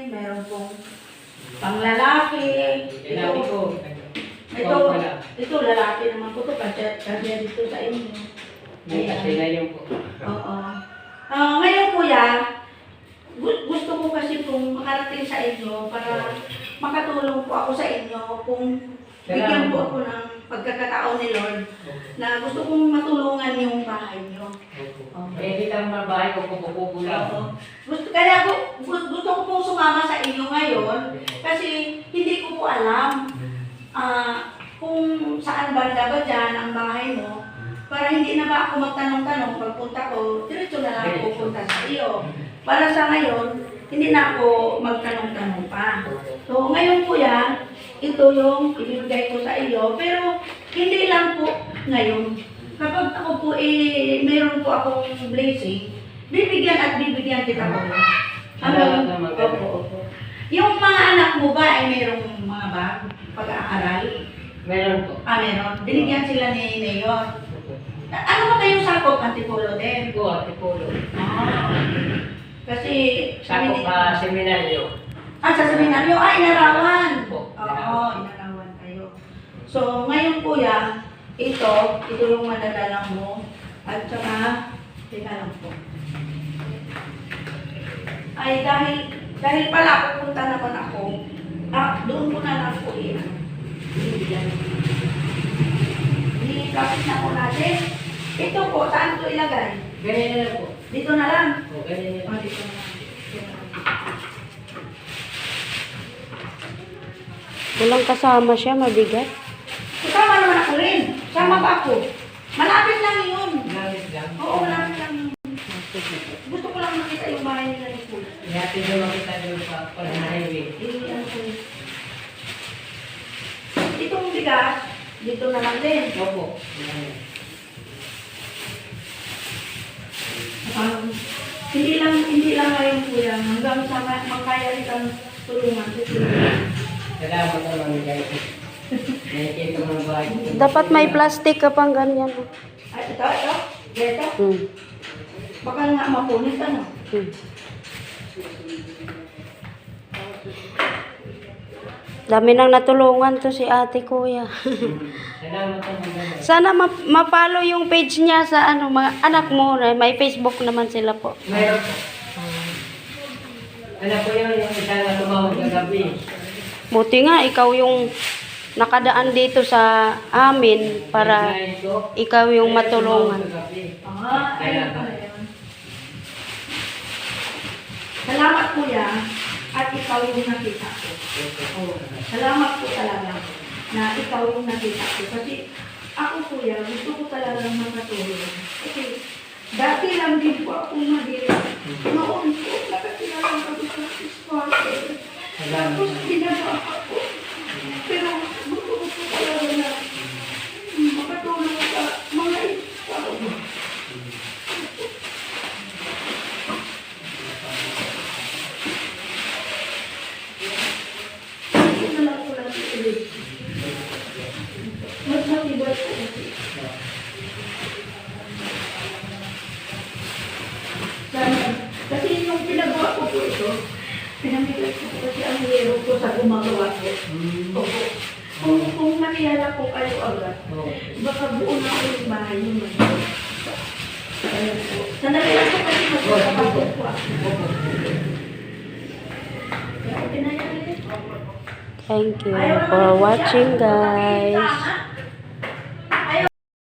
meron pong panglalaki. Lalaki ko. Ito lalaki naman po ito, kasi dito sa inyo. May kasi ngayon po. Oo. Ngayon kuya, gusto ko kasi pong makarating sa inyo para makatulong po ako sa inyo kung bigyan po ako ng pagkakataon ni Lord na gusto kong matulungan yung bahay niyo. Pwede kang mabahay ko kukukubo lang. Kaya gusto ko pong sumama sa inyo ngayon kasi hindi ko po alam kung saan banda ba dyan ang bahay mo para hindi na ba ako magtanong-tanong pagpunta ko, diretso na lang pupunta sa iyo. Para sa ngayon, hindi na ako magtanong-tanong pa. So ngayon kuya, ito yung ibibigay ko sa iyo, pero hindi lang po ngayon. Kapag ako po meron po akong blessing, bibigyan at bibigyan kita po. Opo. Yung mga anak mo ba ay merong mga pag-aaral? Meron po. Meron. Binigyan sila ni Mayor. Ano ba kayong sakop? Antipolo din? Po, Antipolo. Kasi... Sakop pa seminaryo. Sa seminaryo? Inarawan. Po. Oo, inarawan kayo. So, ngayon kuya, ito yung madadala mo. At saka, teka lang po. Ay, dahil pala pupunta naman ako, doon ko na lang po i-kapit na po natin. Ito po, saan ito ilagay? Ganyan na lang po. Dito na lang. O, ganyan na lang. Dito na lang. Walang kasama siya, mabigat. Kasama naman ako rin. Sama ba ako? Malapit lang yun. Gamit lang. Oo, malapit lang yun. Gusto ko lang makita yung bahay nila ni Kuya. Ihatid naman kita doon sa highway. Itong bigas, dito na lang din. Opo. Hindi lang ngayon kuya, hanggang sa makaya kitang tulungan. Salamat naman guys. Nakikita mo ng bahay. Dapat may plastic ka pang ganyan. Ay, ito. Dito. Baka nga mapunit ano. Dami nang natulungan to si ate kuya. Salamat naman guys. Sana mapalo yung page niya sa mga anak mo. May Facebook naman sila po. Meron po. Anak ko yung isa na tumawag kagabi. Buti nga, ikaw yung nakadaan dito sa amin para ikaw yung matulungan. Ayun pala yun. Salamat kuya, at ikaw yung nakita ko. Salamat po talaga na ikaw yung nakita ko. Kasi ako kuya, gusto ko talagang makatulong. Kasi dati lang din po ako madira. Noon po, nakatilalang ako sa squatter. Tapos ginagawa ako. Pero gusto ko po talaga na makatulong sa mga ikaw. Ito lang po lang ulit. Mas matibay po kasi. Kasi yung pinagawa ko po ito, pinamigay ko kasi ang hero ko sa gumagawa ko. Kung nakilala ko kayo agad, baka buo na ako yung bahay nyo. Sandali lang po kasi magpapapasok ko ako. Thank you for watching, guys.